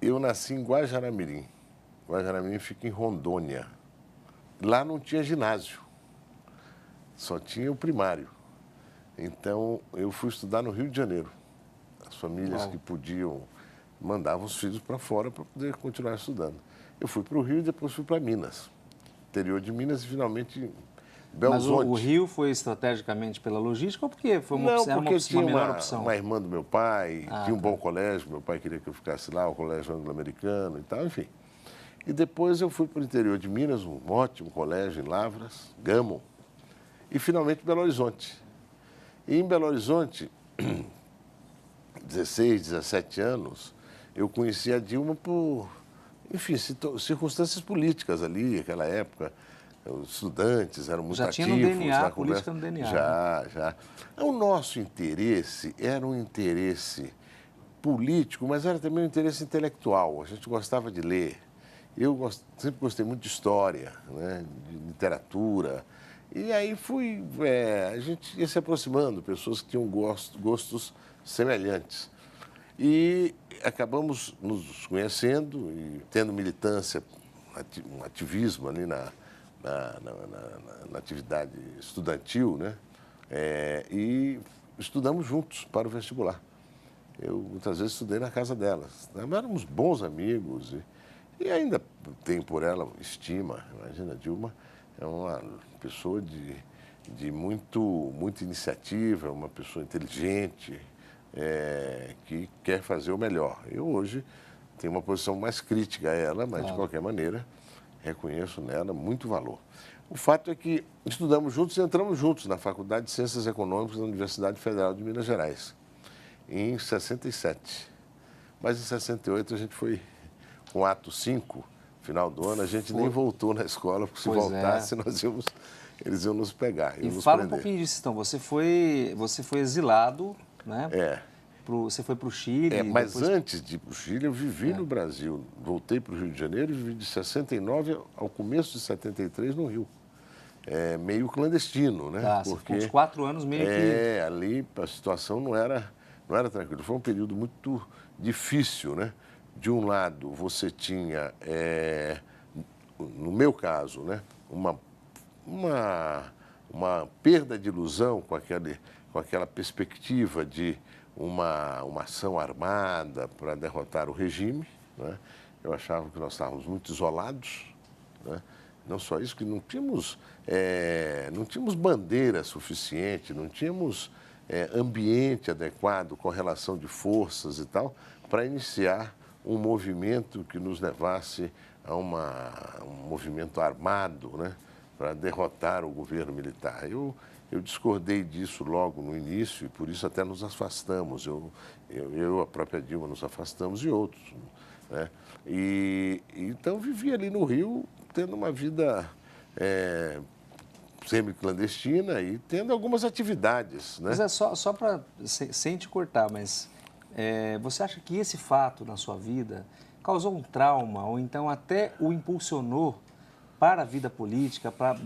Eu nasci em Guajará-Mirim. Guajará-Mirim fica em Rondônia. Lá não tinha ginásio, só tinha o primário. Então, eu fui estudar no Rio de Janeiro. As famílias que podiam mandavam os filhos para fora para poder continuar estudando. Eu fui para o Rio e depois fui para Minas, interior de Minas e finalmente Belo Mas o Horizonte. Rio foi estrategicamente pela logística ou porque foi Não, era porque uma tinha melhor opção? uma irmã do meu pai, tinha um Tá. bom colégio, meu pai queria que eu ficasse lá, o colégio anglo-americano e tal, enfim. E depois eu fui para o interior de Minas, um ótimo colégio em Lavras, Gama, e finalmente Belo Horizonte. E em Belo Horizonte, 16, 17 anos, eu conheci a Dilma por, enfim, circunstâncias políticas ali, naquela época. Os estudantes eram muito Já tinha no ativos DNA, na a política conversa. no DNA. Já, já. O nosso interesse era um interesse político, mas era também um interesse intelectual. A gente gostava de ler. Sempre gostei muito de história, né, de literatura. E aí a gente ia se aproximando, pessoas que tinham gostos semelhantes. E acabamos nos conhecendo e tendo militância, um ativismo ali na atividade estudantil, né? E estudamos juntos para o vestibular. Eu muitas vezes estudei na casa delas. Éramos bons amigos e ainda tenho por ela estima. Imagina, a Dilma é uma pessoa de muita iniciativa, uma pessoa inteligente, que quer fazer o melhor. Eu hoje tenho uma posição mais crítica a ela, mas de qualquer maneira reconheço nela muito valor. O fato é que estudamos juntos e entramos juntos na Faculdade de Ciências Econômicas da Universidade Federal de Minas Gerais, em 67. Mas em 68 a gente foi com o ato 5, final do ano, a gente nem voltou na escola, porque se voltasse eles iam nos pegar, iam nos fala prender. um pouquinho disso, então. Você foi exilado, né? É. Você foi para o Chile. Mas depois... antes de ir para o Chile, eu vivi no Brasil. Voltei para o Rio de Janeiro e vivi de 69 ao começo de 73 no Rio. Meio clandestino, né? Tá, você ficou uns 4 anos meio que... Ali a situação não era tranquila. Foi um período muito difícil, né? De um lado, você tinha, no meu caso, né? Uma perda de ilusão com aquela perspectiva de uma ação armada para derrotar o regime, né? Eu achava que nós estávamos muito isolados, né? Não só isso, que não tínhamos bandeira suficiente, não tínhamos ambiente adequado, correlação de forças e tal, para iniciar um movimento que nos levasse a um movimento armado, né? Para derrotar o governo militar. Eu discordei disso logo no início e por isso até nos afastamos. A própria Dilma nos afastamos e outros, né? Então vivi ali no Rio tendo uma vida semi-clandestina e tendo algumas atividades, né? Mas só para, sem te cortar, mas você acha que esse fato na sua vida causou um trauma ou então até o impulsionou para a vida política, para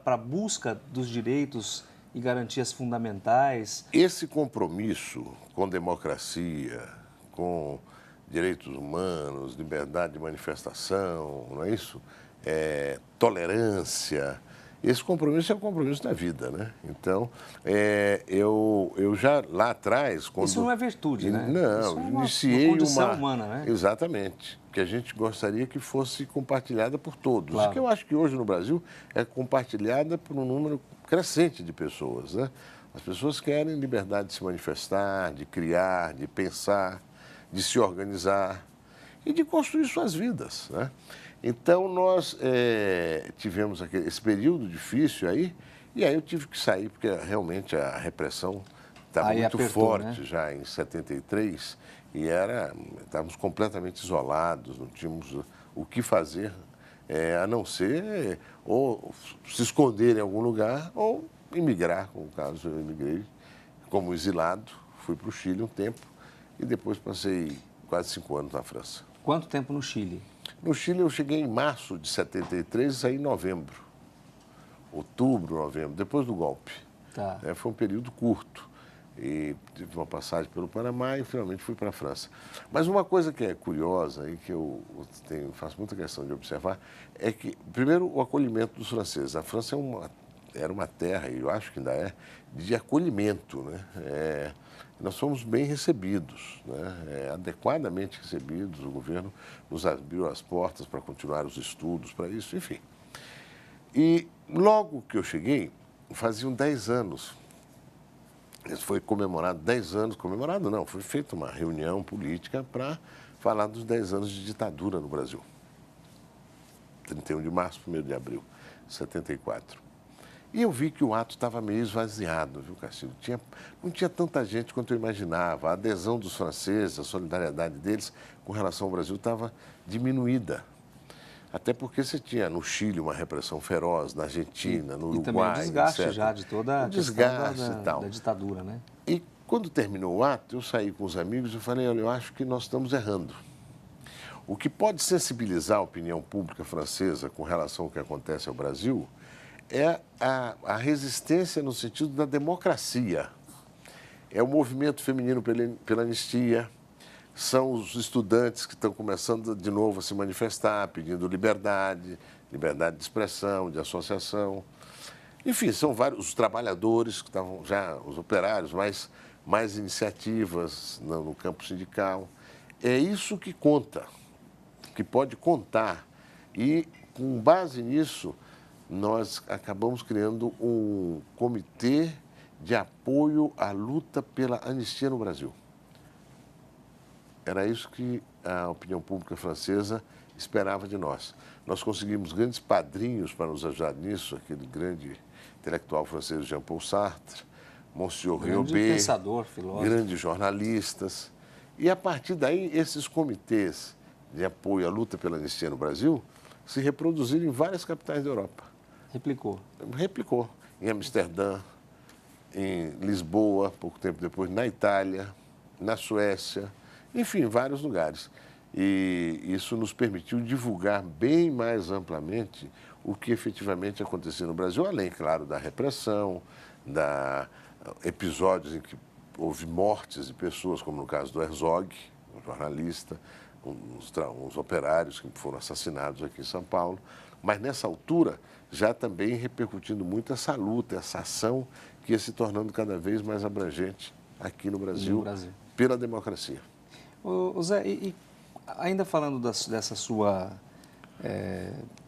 a busca dos direitos e garantias fundamentais? Esse compromisso com democracia, com direitos humanos, liberdade de manifestação, não é isso? Tolerância. Esse compromisso é um compromisso da vida, né? Então, eu já lá atrás... Isso não é virtude, né? Não, isso é iniciei uma condição humana, né? Exatamente, que a gente gostaria que fosse compartilhada por todos. Claro. E que eu acho que hoje no Brasil é compartilhada por um número crescente de pessoas, né? As pessoas querem liberdade de se manifestar, de criar, de pensar, de se organizar e de construir suas vidas, né? Então, nós tivemos esse período difícil aí, e aí eu tive que sair, porque realmente a repressão estava muito forte, né? Já em 73, e estávamos completamente isolados, não tínhamos o que fazer, a não ser ou se esconder em algum lugar ou imigrar, como caso eu imigrei como exilado, fui para o Chile um tempo, e depois passei quase 5 anos na França. Quanto tempo no Chile? No Chile eu cheguei em março de 73 e saí em novembro. Outubro, novembro, depois do golpe. Tá. Foi um período curto. e tive uma passagem pelo Panamá e finalmente fui para a França. Mas uma coisa que é curiosa e que eu faço muita questão de observar é que, primeiro, o acolhimento dos franceses. A França era uma terra, e eu acho que ainda é, de acolhimento, né? Nós fomos bem recebidos, né? Adequadamente recebidos, o governo nos abriu as portas para continuar os estudos, para isso, enfim. E logo que eu cheguei, faziam 10 anos. Isso foi comemorado 10 anos, comemorado não, foi feita uma reunião política para falar dos 10 anos de ditadura no Brasil. 31 de março, 1º de abril de 74. E eu vi que o ato estava meio esvaziado, viu, Castilho? Não tinha tanta gente quanto eu imaginava. A adesão dos franceses, a solidariedade deles com relação ao Brasil estava diminuída. Até porque você tinha no Chile uma repressão feroz, na Argentina, no Uruguai, e também o desgaste etc. já de toda a desgaste e tal. da ditadura, né? E quando terminou o ato, eu saí com os amigos e falei, olha, eu acho que nós estamos errando. O que pode sensibilizar a opinião pública francesa com relação ao que acontece ao Brasil é a resistência no sentido da democracia. É o movimento feminino pela anistia, são os estudantes que estão começando de novo a se manifestar, pedindo liberdade, liberdade de expressão, de associação. Enfim, são vários os trabalhadores que estavam já, os operários, mais iniciativas no campo sindical. É isso que conta, que pode contar. E, com base nisso, nós acabamos criando um comitê de apoio à luta pela anistia no Brasil. Era isso que a opinião pública francesa esperava de nós. Nós conseguimos grandes padrinhos para nos ajudar nisso, aquele grande intelectual francês Jean-Paul Sartre, Monsieur Grande Riobé, pensador, filósofo. grandes jornalistas. E, a partir daí, esses comitês de apoio à luta pela anistia no Brasil se reproduziram em várias capitais da Europa. Replicou. Em Amsterdã, em Lisboa, pouco tempo depois, na Itália, na Suécia, enfim, em vários lugares. E isso nos permitiu divulgar bem mais amplamente o que efetivamente acontecia no Brasil, além, claro, da repressão, episódios em que houve mortes de pessoas, como no caso do Herzog, um jornalista, uns operários que foram assassinados aqui em São Paulo. Mas, nessa altura, já também repercutindo muito essa luta, essa ação que ia se tornando cada vez mais abrangente aqui no Brasil, pela democracia. Ô Zé, e ainda falando dessa sua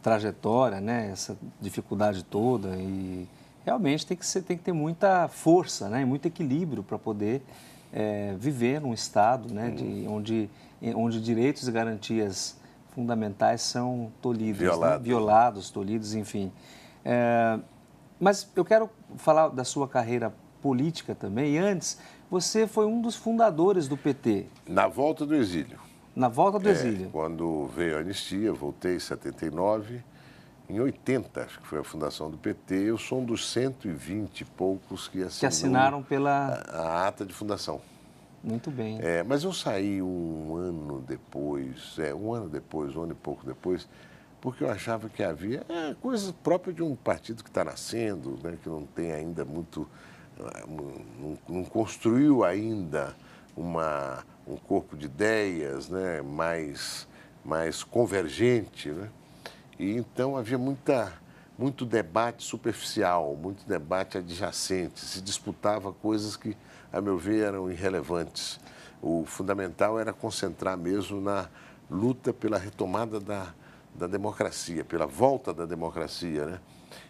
trajetória, né, essa dificuldade toda, e realmente tem que ter muita força, né, e muito equilíbrio para poder viver num Estado, né, onde direitos e garantias fundamentais são tolhidos, né? Violados, tolhidos, enfim. Mas eu quero falar da sua carreira política também. E antes, você foi um dos fundadores do PT. Na volta do exílio. Na volta do exílio. Quando veio a anistia, voltei em 79. Em 80, acho que foi a fundação do PT, eu sou um dos 120 e poucos que assinaram a ata de fundação. Muito bem. Mas eu saí um ano depois, um ano e pouco depois, porque eu achava que havia coisas próprias de um partido que está nascendo, né, que não tem ainda muito, não construiu ainda um corpo de ideias, né, mais convergente, né? E então havia muito debate superficial, muito debate adjacente, se disputava coisas que, a meu ver, eram irrelevantes. O fundamental era concentrar mesmo na luta pela retomada da democracia, pela volta da democracia, né?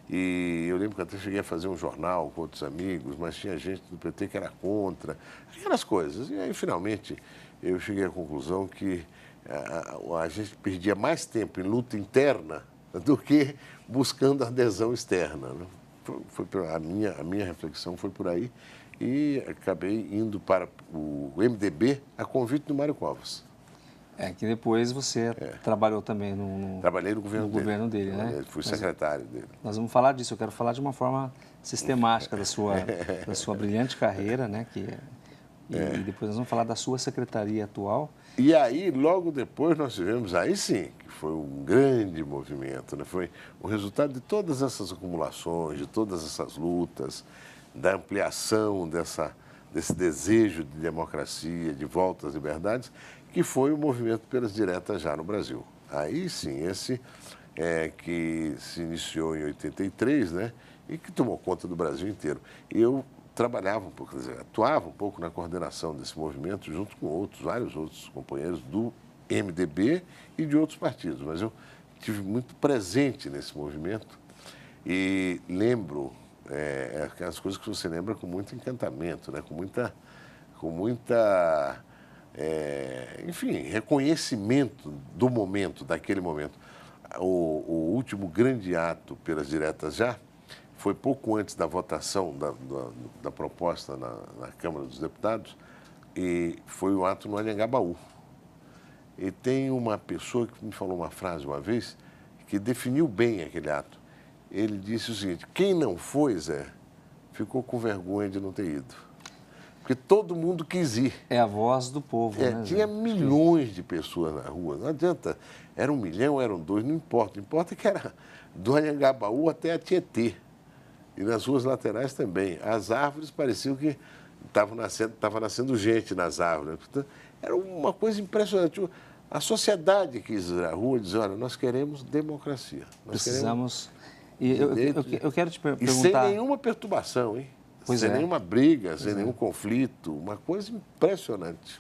E eu lembro que até cheguei a fazer um jornal com outros amigos, mas tinha gente do PT que era contra, aquelas coisas. E aí, finalmente, eu cheguei à conclusão que a gente perdia mais tempo em luta interna do que buscando adesão externa, né? A minha reflexão foi por aí e acabei indo para o MDB a convite do Mário Covas. Que depois você trabalhou também Trabalhei no governo dele, né? Fui secretário dele. Nós vamos falar disso, eu quero falar de uma forma sistemática da sua brilhante carreira, né? E depois nós vamos falar da sua secretaria atual. E aí, logo depois, nós tivemos, aí sim, que foi um grande movimento, né? Foi o resultado de todas essas acumulações, de todas essas lutas, da ampliação desse desejo de democracia, de volta às liberdades, que foi o movimento pelas diretas já no Brasil. Aí sim, esse que se iniciou em 83, né, e que tomou conta do Brasil inteiro. Eu trabalhava um pouco, quer dizer, atuava um pouco na coordenação desse movimento, junto com vários outros companheiros do MDB e de outros partidos, mas eu estive muito presente nesse movimento e lembro aquelas coisas que você lembra com muito encantamento, né? Enfim, reconhecimento do momento, daquele momento. O último grande ato pelas diretas já foi pouco antes da votação da proposta na Câmara dos Deputados, e foi o ato no Anhangabaú. E tem uma pessoa que me falou uma frase uma vez que definiu bem aquele ato. Ele disse o seguinte: quem não foi, Zé, ficou com vergonha de não ter ido. Porque todo mundo quis ir. É a voz do povo, né, Zé? Tinha milhões de pessoas na rua, não adianta, era 1 milhão, eram 2, não importa. O importa que era do Anhangabaú até a Tietê. E nas ruas laterais também. As árvores pareciam que estava nascendo gente nas árvores. Portanto, era uma coisa impressionante. A sociedade quis ir à rua e dizer: olha, nós queremos democracia. Precisamos. E eu quero te perguntar. E sem nenhuma perturbação, hein? Pois sem é. nenhuma briga, sem nenhum conflito. Uma coisa impressionante.